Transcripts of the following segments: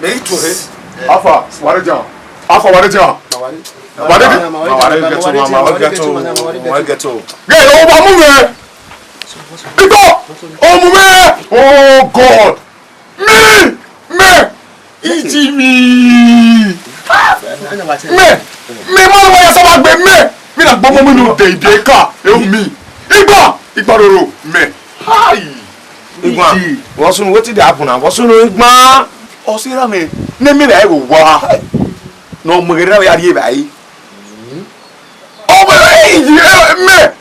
Me to he. Afa, waraja. Afa waraja. Get over move. Oh God. Me. Me man wa ya sama gbe me. Me na gbomo mi no dey ka. E mi. Igba roro me. Hi. Igba. What's on what did happen? What's on Igba? O sira me. Ne mi na e go wa. No mo gere ya ri bai. O me.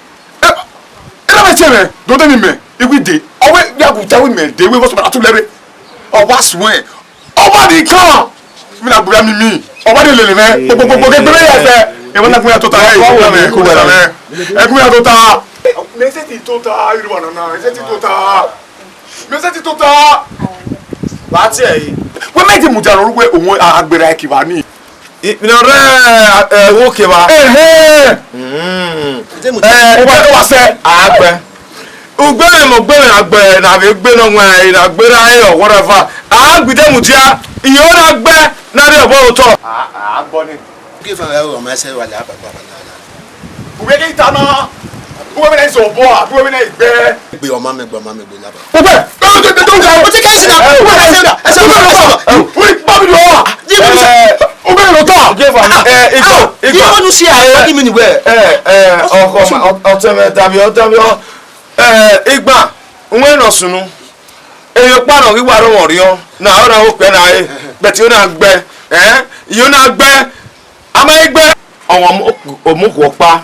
Ela me cheme. Do de me. Iwi de. O we ya ku ta we me de we so atu lere. O wa swe. O wa di kan. Mi na bura mi. O wa de lele me. Gbogbo ke bere ya se. E wona ku ya to ta e ku bere me. E ku ya to ta. Me se ti to ta iru wana na. Se ti to ta. Me se ti to ta. Ba ti e yi. We me ti mu jaro ru pe ohun agbera e ki ba ni. Ina re wo ke ba. O ba wa se Agbe. Ugbere mo gbere agbe na be gbe no nwa ina gbere ayo whatever. Agbide mu dia. Iyo na gbe na de obo to. Agbo ni. Give her my say wala papa na. Ube ke itana. Ube me na so bo a, ube me na igbe. Gbe o ma me laba. Ube. Don't go. O ti ka se na. Ube na se na. E se mo. Ube ba mi do wa. Ube lo ta. Give am Igbo. You want to see how give me where? Oteme tabi Igba nwe no sunu. Eyo pa no wiwa ro won ri o. Na ora o pe na e. But you na gbe. You na gbe. Ama igbe. Awon omuko pa.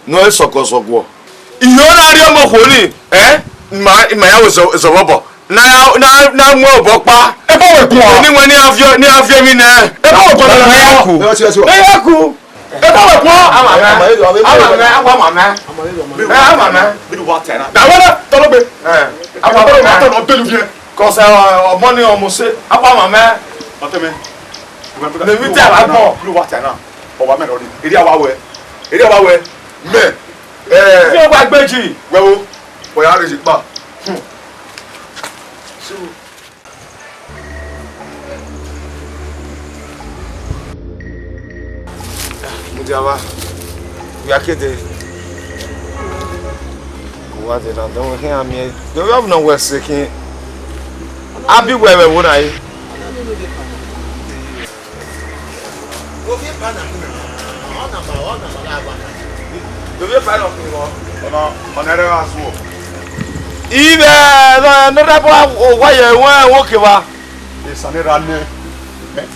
No e sokosogwo. Iyo na ri omo ko ni. Ma ya wo so bobo. Na mu obo pa. E ba we kun o. Ni won ni afio mi na. E ba we kun na yaku. Yaku. E ba we kun. Ama Bi du wa tena. Da wona to lo gbe. Apa to ma to no belu bien. Ko se omo ni omo se. Apa mama. Oteme. Le vite ala mo. Bi du wa tena. O ba me ro ni. Eri awa we. Me. Fi o gba gbeji. Wewo. O ya re ji pa. Mudiawa. Ya kede. What did I don't hear me? Do you have no work seeking? I'll be where we would I. Do you find of me? On ere aso. Even no rapa why you want walk ba. Isanira ne.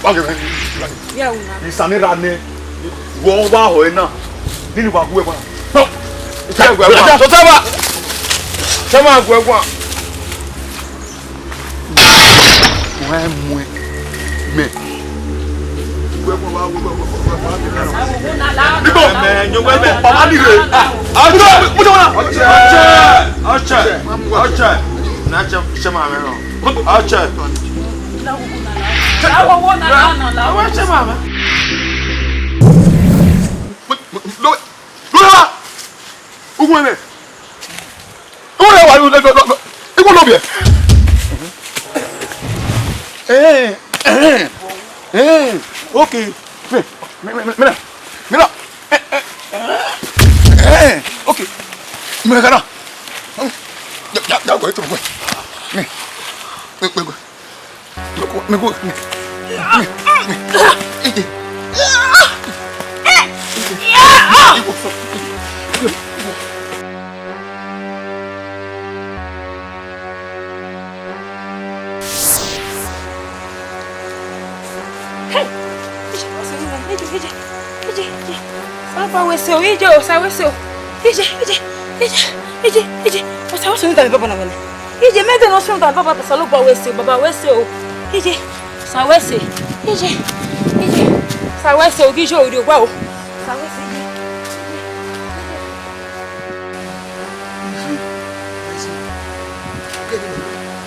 Ba ke. Ya una. Isanira ne. Wo wa ho ina. Nini wa ku e kwa. So taba. Chama gwegwa. Me. Okay. Mira. Okay. Mira cara. Ya go esto, güey. Me go.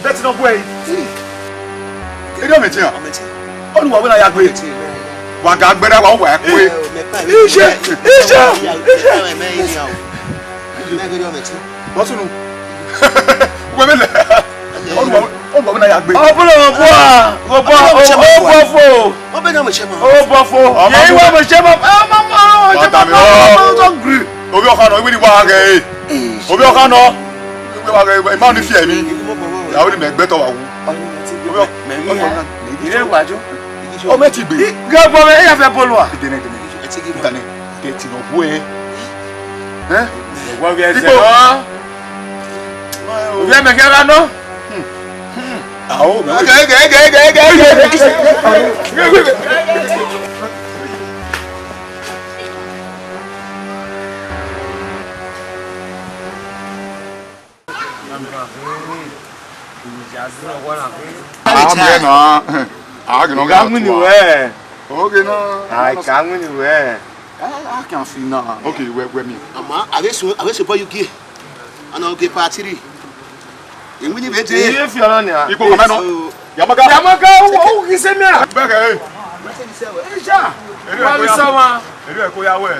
That's not way. Olúwa wí na ya gbé. Wa ga gbere wa wa pe. Ije. Wọ́n sunu. Wọ́n mẹ́lẹ̀. Olúwa bọ̀ na ya gbé. Ọbụla ọbụ a, ọbụ fo. Obe na mo chema. Ọbụ fo. Ye wa mo chema. Obi ọ̀ka nọ, iwe ni wa ge. Obi ọ̀ka nọ. Iwe wa ge, ma ni fi emi. Ya o ni me gbe to wa wu. Obi ọ̀ka me Ire gbajo. o me ti gbe. Ga bo me ya fe bolu a. Dene. Dane. Ke ti no bu e. Eh? Wa bi ese no. Obi me ke ra no. Awo. Okay, where me? Ama, awe boy UK. Ana okay party. Enwini bete. Ye fi ona ni a. Ipo kama no. Yamaka. O ki se mi a. Beke. Eja. Wa mi so ma. Eri e ko ya we.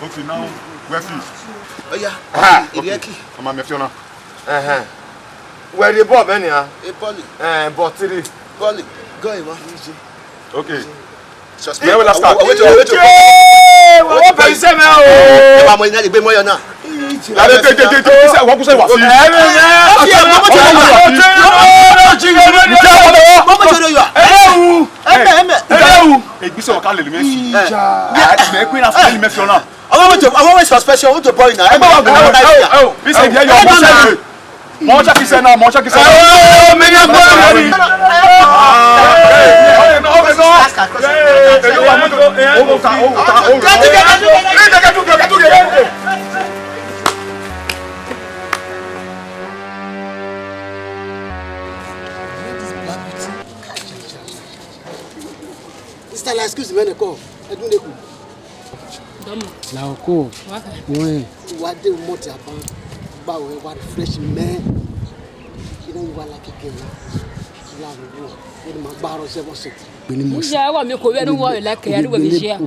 Okay, now where fees? Oya. Iriaki. Ama me fi ona. Where the bob any a? E Polly. But 3. Polly. Go ima. Okay. Suspect. Where will I start? Wait. Wo pe se me o. E ba mo ni na gbe mo yo na. La de se wa ku se wa fi. Egbise o ka le me fi. Me ku na fi me fi ona. Àwọn suspension to boy na. E ba wa go na idea. Bi se dia yo mo se. Mo cha ki se na. Me na go. Sister, excuse me, Enakeku. Eduneku. La oko. Oui. Uwadiae umoti aban. Ba we wa refresh me. You know you are like a girl. La wo. Wo ma gbaro se bo se. Benin Movie. Ja wa mi ko we no wo la ke ya do we share.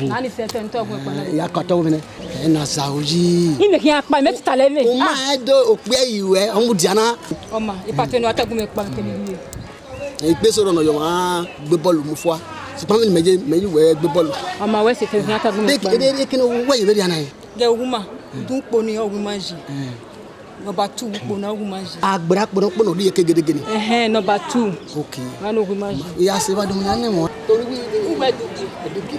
Na ni se se nto ko ko na. ya kọtọ wo ne. Na Saudi. Ni me ki apa me tita le me. O ma do ope iwe, on diana. O ma, ipa te no atagun me pa ke ni. Igbe sọ̀rọ̀ na yo ma gbe bọ́ọ̀lù mu fwa. Si pa mi meje we gbe bọ́ọ̀lù. O ma we se te ni atagun me pa. De kini wo ye be dia na yi. Je oguma. Dun po ni oguma ji. Number 2 po na oguma ji. Agbara po no ri ye kegedege ni. Number 2. Okay. Wa no oguma ji. Ya se ba dum ya ne mo. Tori wi U me dugi. eduke.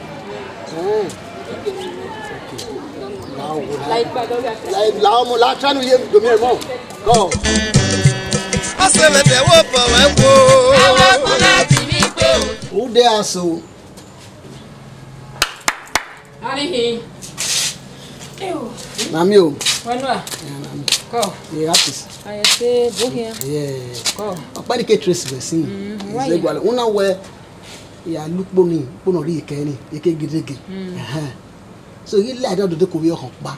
Like ba do ya. La mo la tranu ye do mi mo. Go. Asebete wo po we wo. Awa ko láti mi pe o. Who there so? Ani hi. Ew. Mami o. Wanwa. Ko. Ye artist. Aye se bo here. Yeah. Ko. Opa ni ke trace we sin. Zegwale. Una we ya lupo ni, po no ri ike ni, ike gidege. So you let out the ko we ho pa.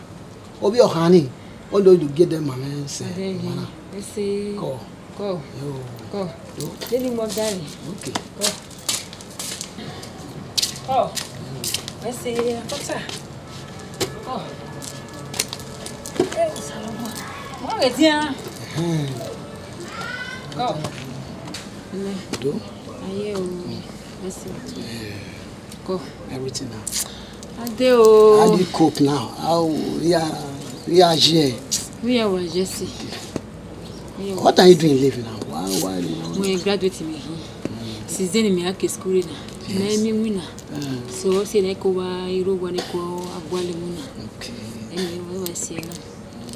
Obi o han ni. O do get them man say. Mana. Ese. Ko. Ko. Ko. Deni mo dani. Okay. Ko. Ko. Ese akota. Ko. Salama. Mo ge dia. Ko. Do Aye o. Ese. Ko. everything now. Ade o. How do you cope now? How here? We are Jesse. What are you doing living now? Why We graduate me here. Since then me ake school na. Na mi wina. So se na ko wa iro wa ni ko agwale mu na. Okay. Emi we wa se na.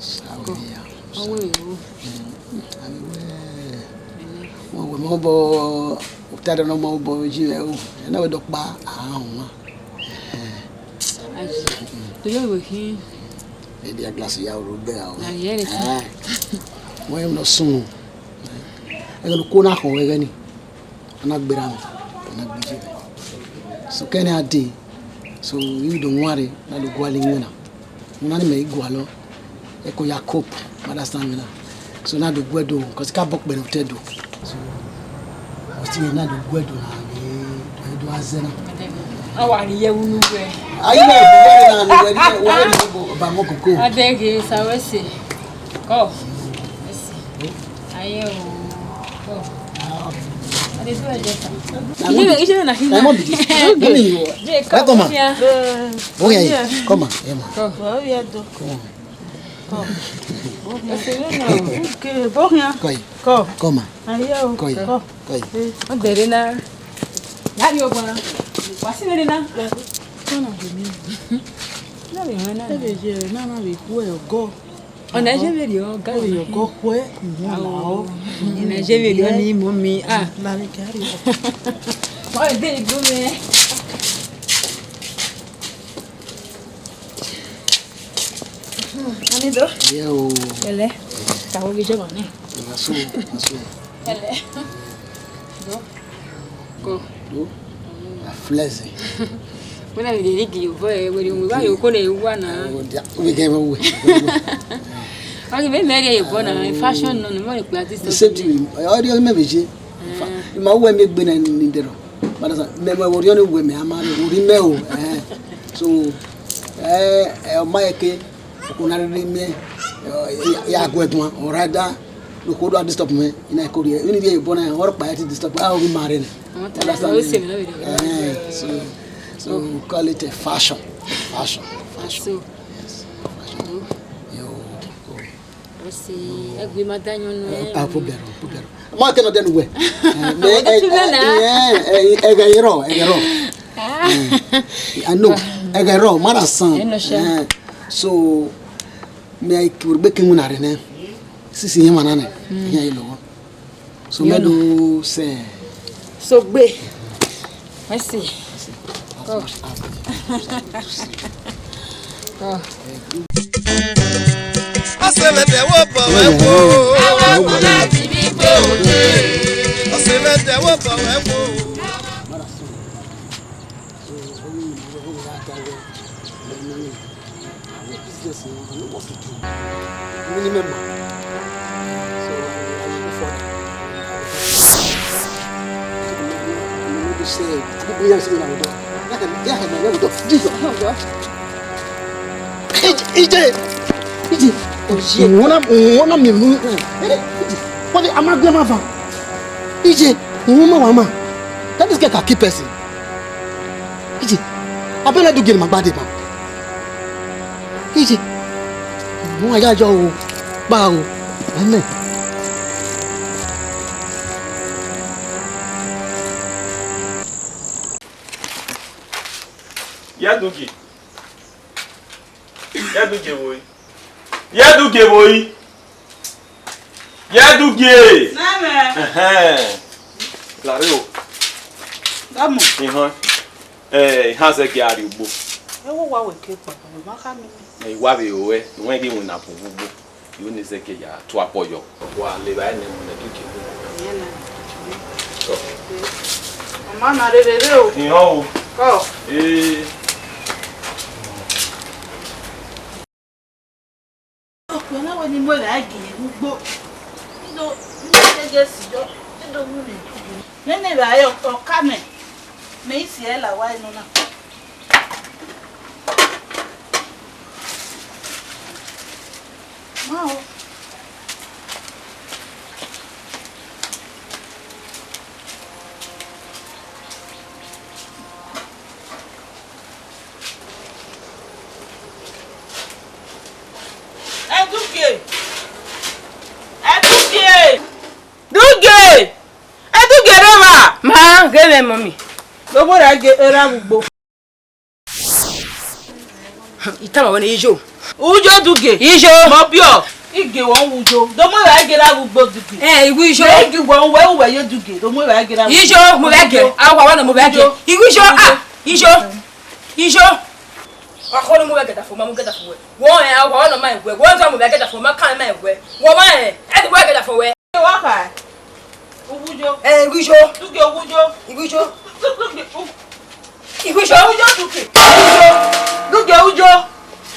Sawa. Owo yo. Mo mo bo utade no mo bo ji e o. Na we dokpa ahun ma. Aji. To yo we hin. E dia glass ya ro be o. Na ye ni. Mo em no sun. E lo ko na ko we gani. Ana gbera mi. Ana gbiji. So kene ade. So you don't worry na lo gwale ngina. Na ni me igwalo. E ko ya cope. Understand me na. So na do gwedo cause ka bok be no tedo. So o ti na do gwedo na ni do azena. Awa ni ye wunu we. Ayi na do we na ni we ba mo koko. Adege sawese. Ko. Esi. Aye o. Ko. Iṣẹ́ náà ṣe náà. Mo bìí. Come on. Oh yeah. Come on. Oh yeah. Come on. Derena. Yari ogwana. Wasimerena. Na be hana. Ebe je na na be ku e go. Ona je be yo ga Yo go ku e. Ina je be yo ni mummy. Ah, La be kari. o de gume. Ani do? Yo. Ele. Ta wo ge bane. Aso. Ele. Go. A fleze. Muna be ligi yo boy, we mu ba yo ko na ewa na. We get away. Okay, be marry yo bona fashion no mo pe artist. The same thing. Audio me beje. Ma wo me gbe na ni dero. But me wo ri onu we me amare wo ri me o. So o ma eke ko na ri me ya go edun o rada lo ko do disturb me ina ko ri e ni dey bona o pa ti disturb a o bi mare ni. So we call it a fashion. So si egbe madanyo no ah problem ma ke no den we egero I know egero mara san so me I kurbe kin na re ne sisi yin mana ne yan yi lo so me do say so gbe merci Ọ̀sẹ̀mẹ̀tẹ̀ wò bọ̀ wẹ́ wò. Àwọn ọkùnrin láti ní pé òde. Ọ̀sẹ̀mẹ̀tẹ̀ wò bọ̀ wẹ́ wò. Ije wona mi mu wole amagbe ma fa ije won ma that is get a key person ije abele do gele magbade ba ije won ajajo o ba o amen Yaduge woyi. Yaduge woyi. Yaduge. Name. Claro. Damo. Ihan se ki ari ugbo. Ewo wa we ke pa, we ma ka mi. Iwa be owe, won ge won na po ugbo. Yo ni se ke ya to apoyo. Wa le ba ni mo na duke wo. Yena. Mama na re o. Ihan o. Ko. Ọ̀pọ̀lọpọ̀ ni mo rà gìyẹ gbogbo. Nínú gẹ́gẹ́ síjọ́ nínú mú mi. Nínú ìràyọ̀ ọ̀ká mẹ́, mi sì ẹ́ là wá inú náà. Máa o. Ma, gele mami. Gbogbo ra ge era gbogbo. Itama wona ijo. Ujo duge. Ijo. Mo bi o. Ige won ujo. Do mo ra ge ra gbogbo duge. Igu ijo. Ige won we yo duge. Do mo ra ge ra. Ijo, mo be ge. Awa wona mo be ge. Igu ijo. Ah, ijo. Ijo. Akoro mo be ge da fo ma mo ge da fo we. Won awa wona ma we. Won so mo be ge da fo ma kan ma we. Wo ma e di bo ge da fo we. Wa ka. Ujo. Igu ijo. Duge ujo. Igu ijo. Igu ijo. Ujo duge. Duge ujo.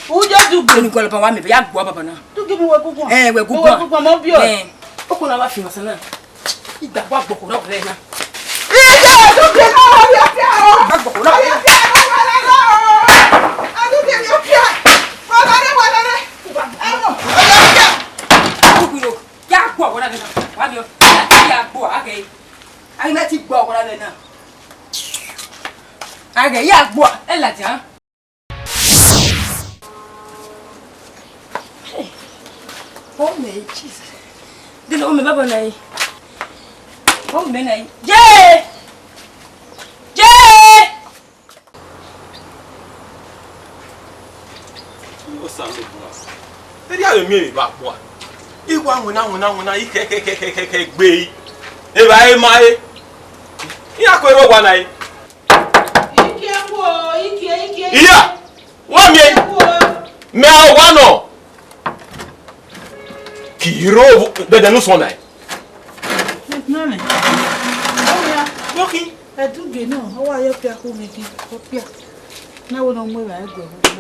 Ujo duge. Ni ko lo pa wa me be ya gbo baba na. Duge mi we gugun. We gugun. We gugun mo bi o. O ko na wa fi masan na. Igba wa gbo ko na re na. Ije duge na wa bi afia o. Gbo ko na. Aduge mi afia. Wa na re. Emo. Ya gbo wa na ga. Wa bi o. Ya gbo ake. ai na ti gbo ko la le na age ya gbo e la ti han oh me Jesus dile o me baba na yi oh me na yi je o sa lo bo e dia le mi ba po iwa wona ikekekekeke gbe e ba e ma e ya ko ro wa na yi ike iya wa mi me o wa no kiro de no so na Mami. Oya. Yoki. Eduge no, owa yo pia ko mi ki, ko pia. Na wo no mo ba ego go.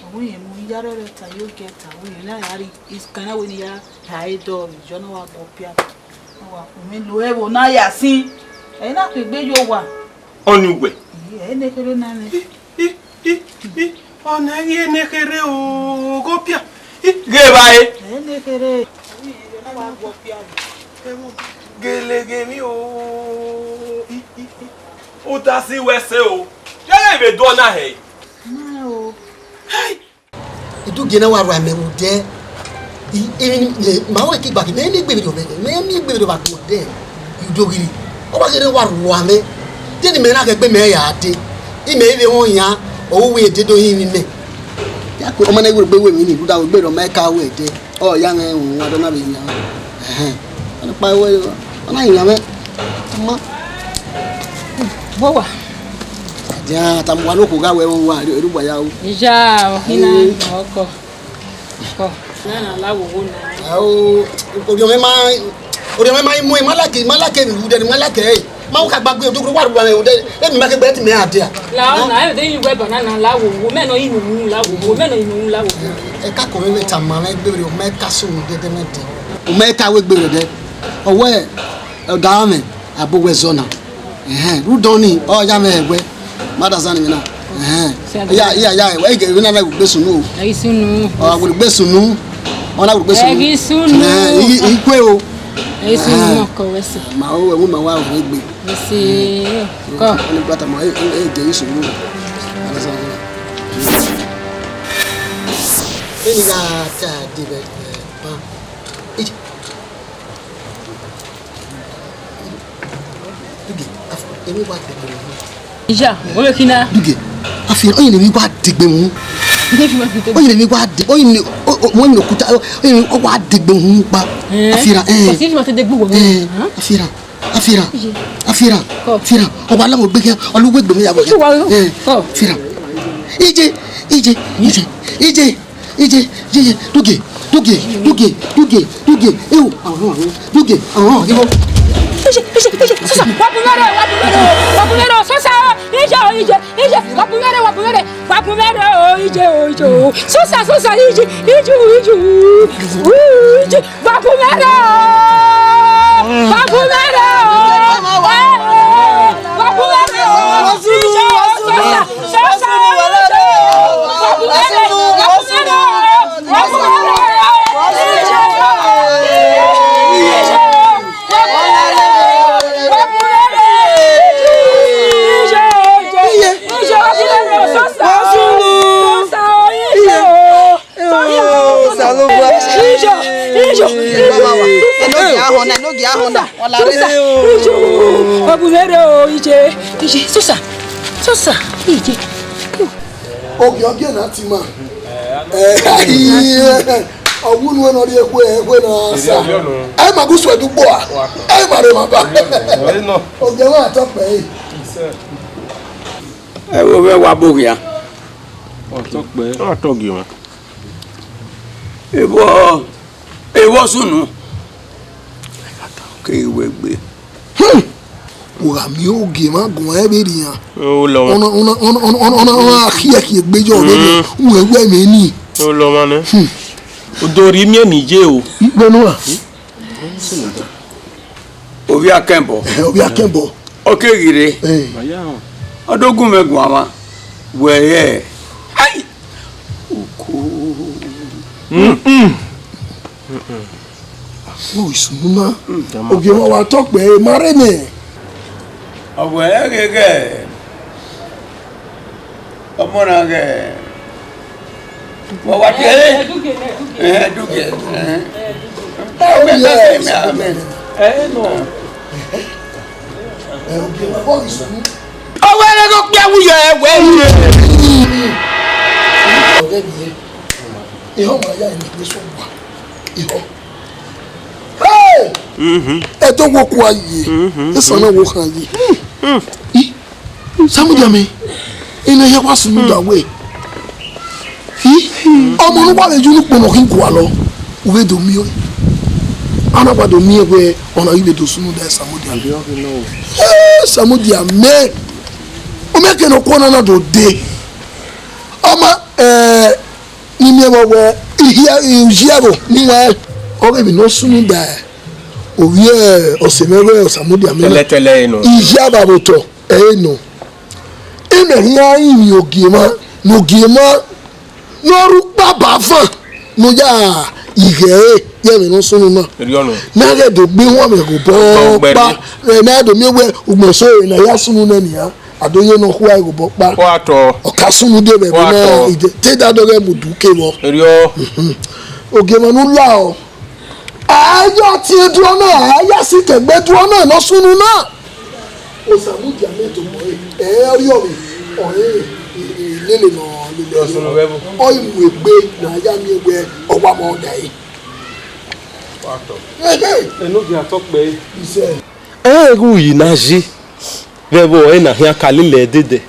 Awon yen mo yare re ta yo get awon yen na yari is kana we ni ya tai do mi jo na wa go pia. Owa ko mi lo e wo na ya sin. E na pe gbe yo wa. Onugwe. E ne kere na ni. Ona ye ne kere o go pia. Ge bae. E ne kere. Yo na wa go pia. Gelege mi o o ta si wese o yele be do na he Na o. Eduge na wa ro amewu de le ma wo ki gba ki me ni gbe do ba do de idogiri o ba gere wa ro ame de ni me na ke gbe me ya de I me ibe won yan o we de do yin ni me ya ko mo na gbe we mi ni du da we gbe do me ka we de o ya en wa do na be yan ana pa we ana yan me ma bo wa ja tamwa no ko ga we won wa ru gba ya o ija o hina oko ko na lawo wo na o ori me ma mu malake mi de malake ma wo ka gbagbe o dogoro wa ru wa de e mi ma ke gbe ti me ade a la na e de yin gbe banana lawo wo me no inu lawo wo me no inu lawo e ka ko me ta ma me gbe o me ka so de de me de o me ka we gbe de owo e da me abowe zona ru don ni o ya me egbe mada zani mi na ya we ge na na gbe sunu o ai sunu o agbo gbe sunu ona gbe sunu egi sunu ikwe o ai sunu mo ko wese ma o we ma wa o gbe wese ko oni gbata ma e ge sunu ala sa ni ga ta di be pa Emi wa tegbe mu. Ija, o le kina. Duge. Afi oyin le mi wa tegbe mu. Oyin le mi wa de oyin le mo ni okuta oyin o wa tegbe mu pa. Afira Ko si mo te degbe wo. Afira. O wa la mo gbe ke oluwe gbe mi ya bo. Afira. Ije. Duge. Ewo, awon. Duge. Ibo. Sosa, wapumere, sosa, ije, wapumere, ije, sosa, ije, wapumere, Sosa, ije. Oge na ti ma. Owu nu no ri ekwe na sa. Ai ma gusu edugbo a. Ai ma re ma ba. Oge wa to pe. E wo be wa bo ya. O to pe. O to gi won. Ewo sunu. Ke iwe gbe. Ora mi oge ma gun e be ri yan. O lo won. Ona aki egbejo be un egbe mi ni. O lo ma ne. Odori mi enije o. Igbenu a. Obi akembo. Okegire. Baya o. Odogun megun ama. Weye. Ai. Oko. Oh, Sumuna. Okay, well, talk with Marine. Oh, well, again. Come on again. Well, what get it? Do get oh, well, I don't get we are. Hey! I don't walk one year. This one I walk on ye. Some of them in a year was moved away. I'm on what you look for him. Where do me? I know what do me where on a you do soon there. Samudia men. O make no corner na do day. Ama ni me where here in Jero ni wa o be no soon there. O wie o semere o Samudia men. Tele no. Ijaba boto no. Ime hia yin ogema no gema no ru baba fan no ya ihe ye me no soon na. Na ge do gbe won me go bo pa na do me we ugboso na ya sunu na niya adoye no ho ai go bo pa wato okasunu de be na ide te da do ge mudu ke wo rio ogema nu la o ayo ti duro na aya si ke gbe duro na no sunu na o samu dia meto mo ori o mi o lele no lele sunu bebo o imu egbe na aya mi egbe owa mo dai eno dia talk be ise egu yinaji bebo ena hia kalile dede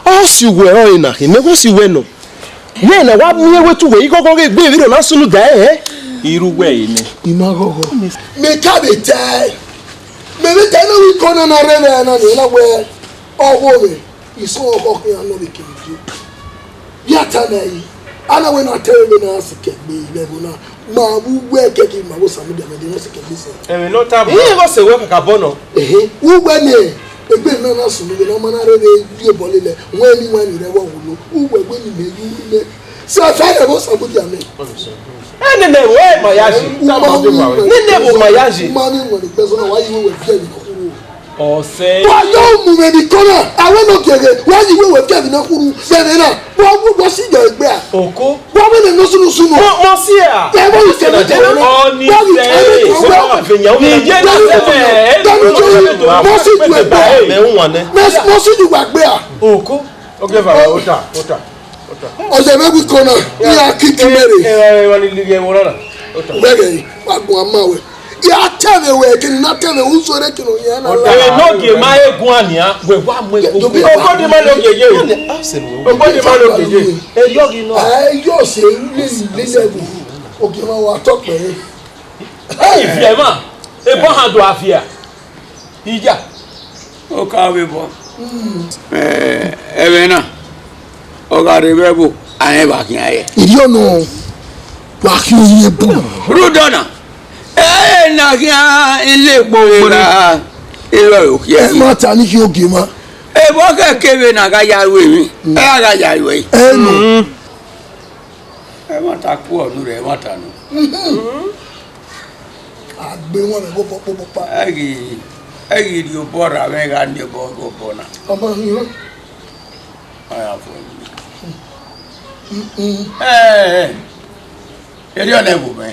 o si we o ena hi nego si we no ye na wa mu wetu we igogo ge gbe iro na sunu da iru we ni imagogo me ka be tai me be tai no wi kona na re na na we owo we iso ogo ki anu be kiri ya tanai ana we na tell me na sike be level na ma wu we keki ma wo samu de me de no sike be se no table e go se we ka bono wu we ni egbe na na sunu be na ma na re die bolile won ni wan re wo wo wu we ni me yu me sa fa de wo samu de me ene ne we mayaji nene bo mayaji ma ni won ni peso na wa yi we fi ni kuru o se wa yo mu me ni kona awe no gege wa yi we fi ni kuru se na wo si de egbe a oko wa me no sunu sunu mo si a e wo se na je o ni se so ma fe nya o ni je na se mo si ju egbe me won ne mo si ju gbagbe a oko okay va ota ọ̀sẹ̀ mẹ́bí kan náà ní akíkí mẹ́rin. wọ́n ní lílé wọn náà. bẹ́ẹ̀ ni wà á gun amáwé yà á tẹ̀lé wẹ̀ kí ni náà tẹ̀lé ń sọ ẹ́ kí ni òyìn náà. ọ̀dẹ̀ n'oge máa egun àníyá wẹ̀ wá mú egun. ògbódì máa lọ gègé ògbódì máa lọ gègé. eyọ́gi náà. yóò ṣe lílẹ̀gùn òkè máa wà tọ́pẹ̀. ìfìyà mà ebọ́n hàn dùn àfìyà ìjà. ó káwé bọ́ ẹ̀rẹ̀ náà ọ̀gá rẹ̀ bẹ́ẹ̀ bò àyẹ̀ bá kí n ayẹ. ìdí ọ̀nà wà kí o yẹ bò. rúdọ̀nà nà kí ilé epo ra irọ́ òkè ẹ má ta ní kí o gé ma. ebọ́ kẹ̀kẹ́ nà ká yàrá mi ẹ yà ká yàrá yìí. ẹ nù. ẹ má ta kú ọ̀nù rẹ̀ ẹ má ta nù. àgbẹ̀ wọn rẹ̀ bó bọ́ pa. ẹ kì í bọ́ ra mẹ́ga ní bọ́ náà. ọmọ yìí. ọ̀yà fún mi. Eri ọ̀nà ẹ̀bùn mẹ́.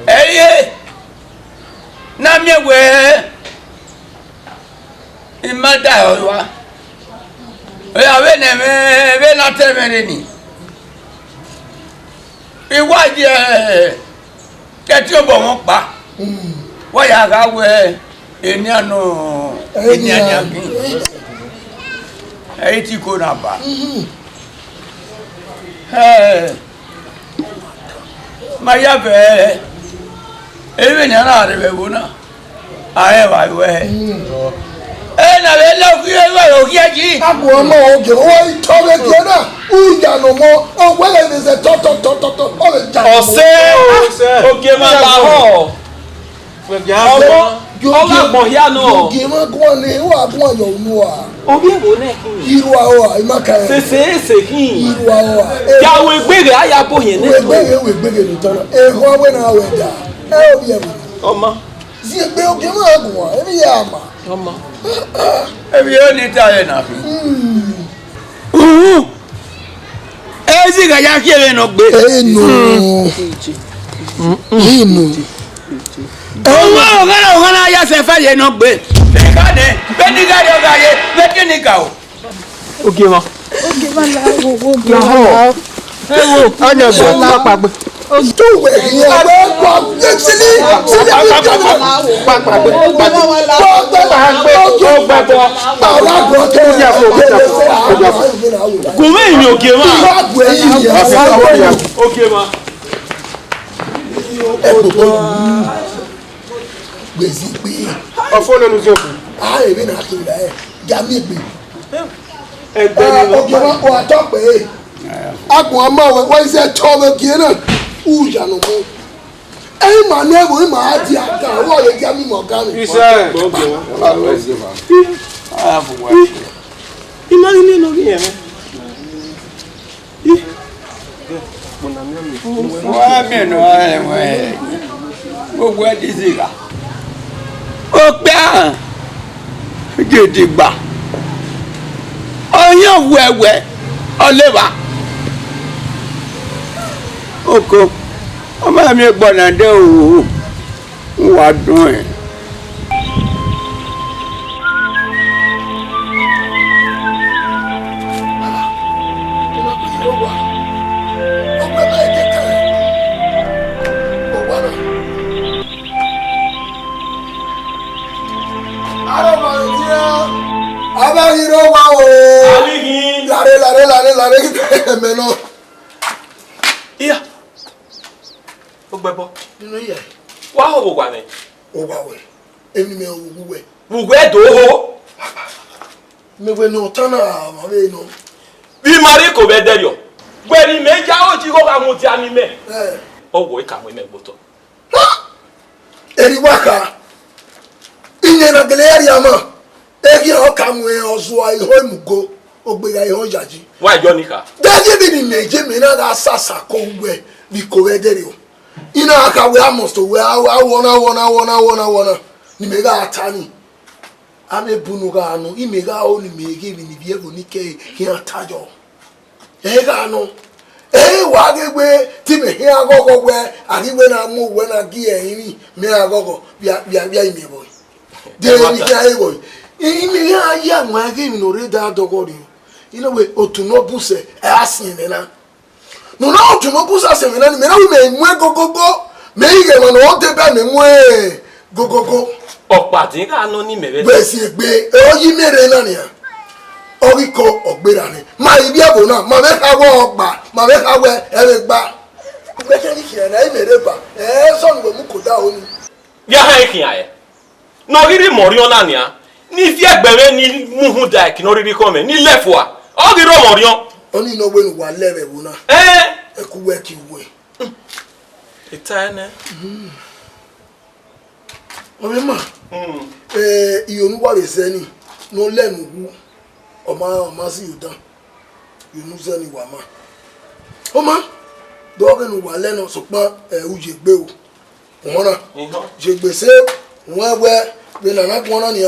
Ẹyẹ n'ami ẹ̀wẹ̀ ìmọ̀dà ọ̀wá. Ìyàwó ẹ̀nẹ̀mẹ̀ ẹ̀bẹ̀ náà tẹ̀mẹ̀rẹ̀ ni. Ìwádìí kẹ́tí ó bọ̀ wọ́n pa. Wọ́n yà ká wẹ̀ ènìyàn gbìn. Ẹyí tí kò nà bá. Maya be ebe nyana arebe bona aye ba we na be lo ki e ba o ki aji abu ọmọ oge o tore ki na u ya no mo o wele ni se to o le ja ose oge ma ba ho we ja ọba gbọ̀n ya náà. Ògì máa gún ọ ní ìwà gún ọ̀yọ̀ òun wa. Obi èwo náà kí n. Irú àwọ̀ ìmáka ẹ̀. Sèse èsè kí n. Irú àwọ̀. Yàwó ìgbèrè àyàbò yẹn náà. Ìgbèrè ìwé ìgbèrè nìtọ́nà. Èhó ọwẹ́ náà wẹ̀ dà. Ọmọ. Zi egbe oge ma agwa, ebi ya ama. Ọmọ. Ebi yo ni ta na fi. Ezi ga ya kire no gbe. Inu. Ọmọ ya se fa ye no gbe. Bekade, beniga yo ga ye, bekinika o. Oge ma. Oge ma la wo La ho. Ewo, anya gbo la pa gbe. Tuwe ni agbe kwa sili uja no mo e ma na ebo ma adi aka wo le ja mi mo ga mi ise Ina ni no ri eme. Wa mi no ale we. Gbogbo e di siga. O pe an. Gidi gba. Oyan wewe. Oleba. Oko. Ọmọ mi gbọ́nà dé òwò ń wà dùn ẹ̀. Abáyíró wá o. Láre ẹ̀mẹ̀ náà. Iya. Ogbebo. Nínú yẹ. Wa ho gwa me. O gwa we. Emi me owu we. Bugwe do ho. Me we no tana ma be no. Bi mari ko be derio. Gberi meja o ji ko ka mu ti ami me. Owo ka mo me gboto. Eri waka. Inye na gele ama. Egi o ka mu e ozo ai ho mugo. Ogbega e ho jaji. Wa jo nika. Daje bi ni meje me na da sasa ko we bi ko we derio. Ina aka we amosto we awona ni mega atani ame bunu ga anu imega o ni mege bi ni bi ego ni ke hi atajo e ga anu wa gegbe ti me hi agogo we ari we na mu we na gi eyin me agogo bia ime boy de ni ga e boy ime ya ya nwa ge mi no re da dogori ina we otuno buse e asin me na no na otuno buse asin me na ni me na we me mwe gogogo me ige mo no de ba me mwe gogogo Opa tin ka no ni mebe. Gbe si gbe o yi mere na ni a ori ko ogbera ni ma ibi ebo na ma me ka wo ogba ma me ka we ere gba gbe se ni kire na imere ba so ngo mu ko da oni Ya ha ikin aye. No riri morion na ni a. Ni fi egbere ni muhu da ki no riri ko me ni lefua. O riri morion. oni no we wa lere wo na e ku we ki we Itane. Omema iyonu wa reseni no lenu wu oma si yudan yonu zeni wa ma oma do ge nu wa lenu sopa uje gbe o wona je gbe se won we be na na wona ni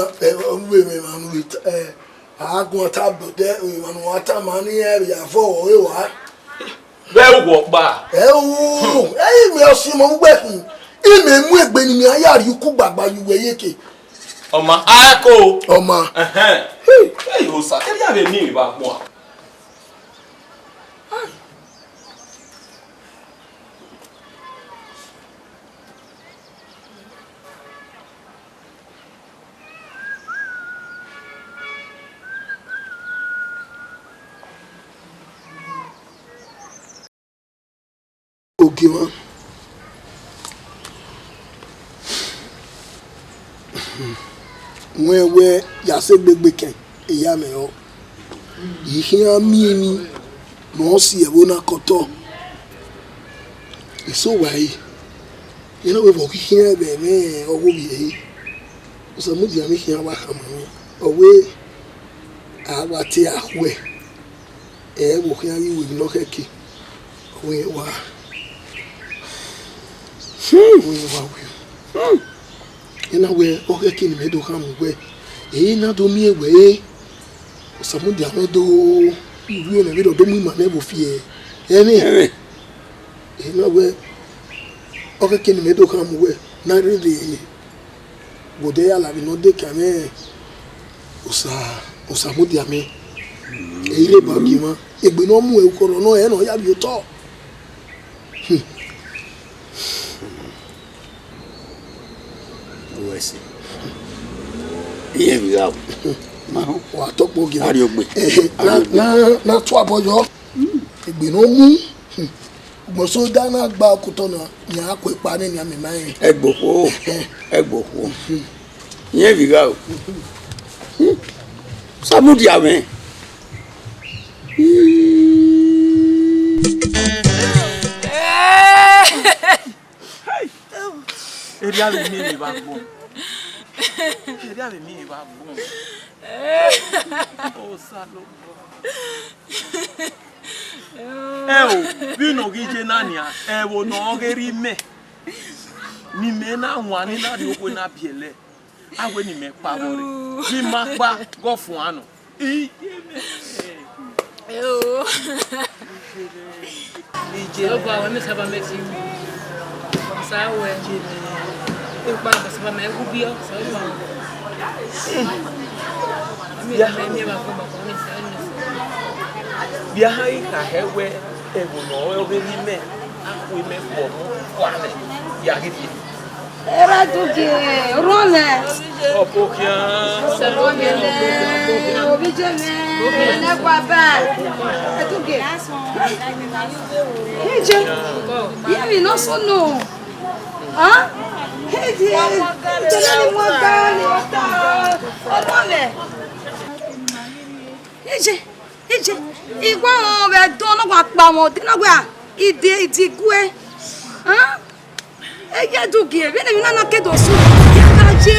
we me ma nu agun ta bode we ma nu ata ma ni e ya fo o we wa Be wo pa. Mi osi mo gbe kun ime mu egbe ni mi ayari ku gbagba yuwe yeke Oma ako. Oma Hey o sa ke ya be ni ba po a. Ogima wewe ya se gbegbe ken eya me o ihia mi emi no si ewo na koto so why you know we go here be me owo bi e so mu dia me hia wa kama owe awati ahwe wo hia yi we no keke we wa Ina we oke kini me do kam we. Na do mi we. Samu dia me do iwe na me do mu ma na bo fie. Eni. Ina we oke kini me do kam we. Na really bode ya la bi no de kame. Samu dia me. Ile ba bi ma. Egbe no mu e koro no e no ya bi o to. Wesi. Iye bi ga. Ma wa to po gi. Na to aboyo. Egbe no mu. Mo so dana gba okuto na ni ako ipa ni mi mai. Egbofo. Iye bi ga. Samudi ame. Area le mi ba gbon. Area le mi ba gbon. O salo. O bi no gi je na nia, wo no geri me. Ni me na wan ni na di oko na biele. Awe ni me pa wore. Bi ma pa go fun ano. Jehovah, when Mr. Makes you sour, you buy the Savannah, who be up so long. Behind her head where they will know already men, women for one. Yagiti. Era tuki rone. Opokia. Salome. Obijeme. Na kwaba. Tuki. Heje. Yemi no so no. Ah? Heje. Tele mo gani ota. Orole. Heje. Igwa o be don no gba pa mo. Ti no gba ide idigwe. Ah? Eya dugi e bene mi na ke do su ya kaje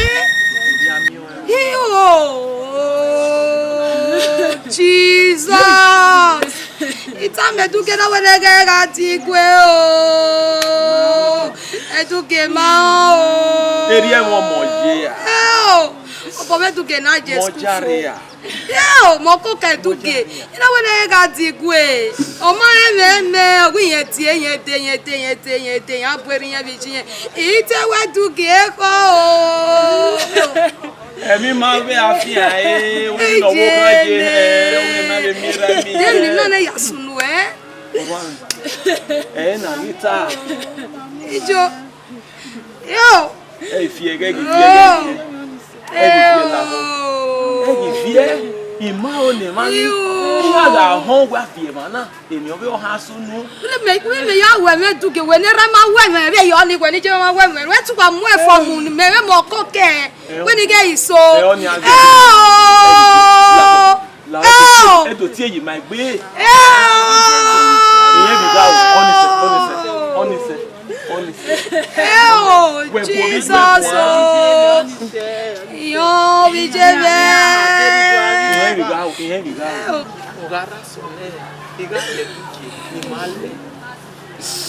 Jesus ita me duge na wele ga ti gwe o e duge ma o Eri e won mo ye o obo me duge na je school yo mo ko ka duge ina wele ga ti gwe o ma me ogun yen ti yen te yan bweri yan bi ji yen ite we duge ko o Emi ma be afia we no wo ka je we na be mira mi dem ni no na ya sunu na vita ijo yo fie ge fie ima o ne ma ni wa ga hon gwa fie ma na emi obi o ha sunu me ya we me duge we ne ra ma we me be yo ni we ni je ma we me we tu kwa mu e fo mu ni me mo ko ke we ni ge iso eto ti eyi ma gbe Jesus yo vi jebe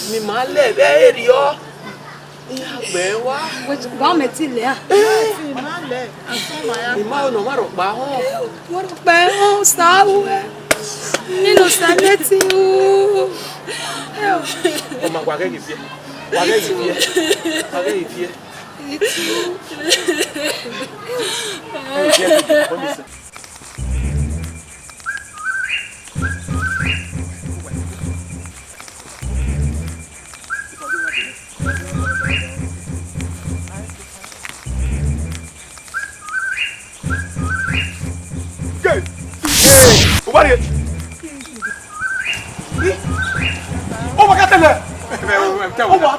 ni male be rio gbe wa ba me ti le ni ma no ma ro pa ho mo ro pe o sa we nínú saneti o ma kwa ke fie Uwadiae. Oh my God, oh my God, oh my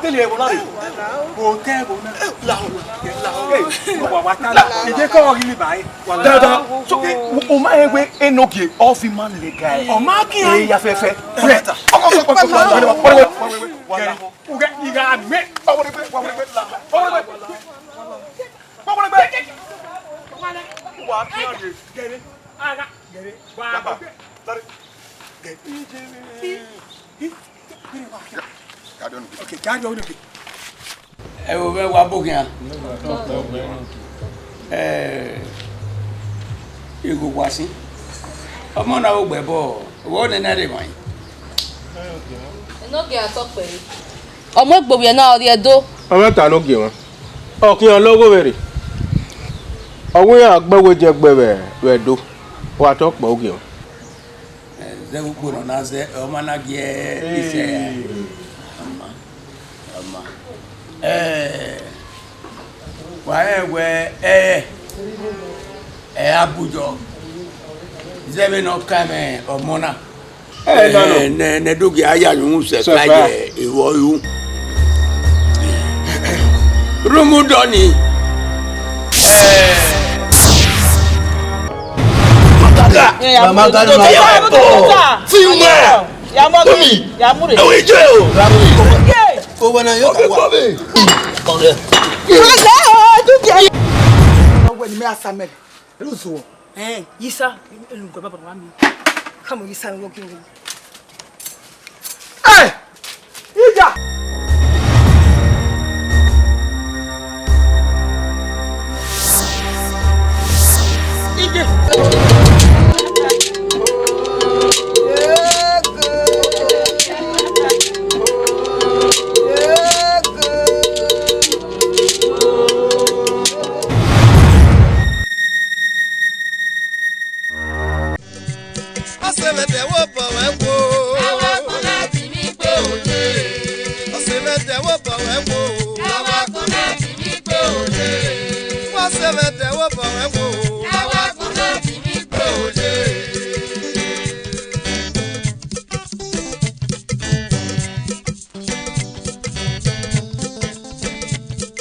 ẹ wo bẹ wá bókìá ìgò wá sí ọmọ náà ó gbẹ bọ owó nínú ẹ lè wọ̀nyí. Enoge atọpẹ. Ọmọ ìgbòho yẹn náà ọdí ẹdó. ọmọ ta ló gé wọn ọkìyàn lọ́wọ́ wẹ̀rẹ̀ ọwọ́ yẹn àgbẹ̀wẹ̀jẹ̀ gbẹ̀wẹ̀ rẹ̀ dó wà tó pọ̀ ògì wọn. Ẹ gbogbo náà ṣe ọmọ náà gé iṣẹ́ ọmọ wà ẹ wẹ ẹ abujọ zẹbẹ náà ká mẹ ọmọ náà. Ne dogi aya yun se ka je ewo yu rumu doni mama ga ma ti mo ya mo mi ya mu re o ijo o o wana yo ka wa o re du je o we ni me asamel lu so yisa lu ko baba wa mi kamo yisa lo kin Ija! Ije! Ọ̀sẹ̀mẹ̀tẹ̀ wò bọ̀ wẹ́ wò. Àwọn akọ̀nà tí mi gbé òde. Ọ̀sẹ̀mẹ̀tẹ̀ wò bọ̀ wẹ́ wò. Àwọn akọ̀nà tí mi gbé òde. Ọ̀sẹ̀mẹ̀tẹ̀ wò bọ̀ wẹ́ wò.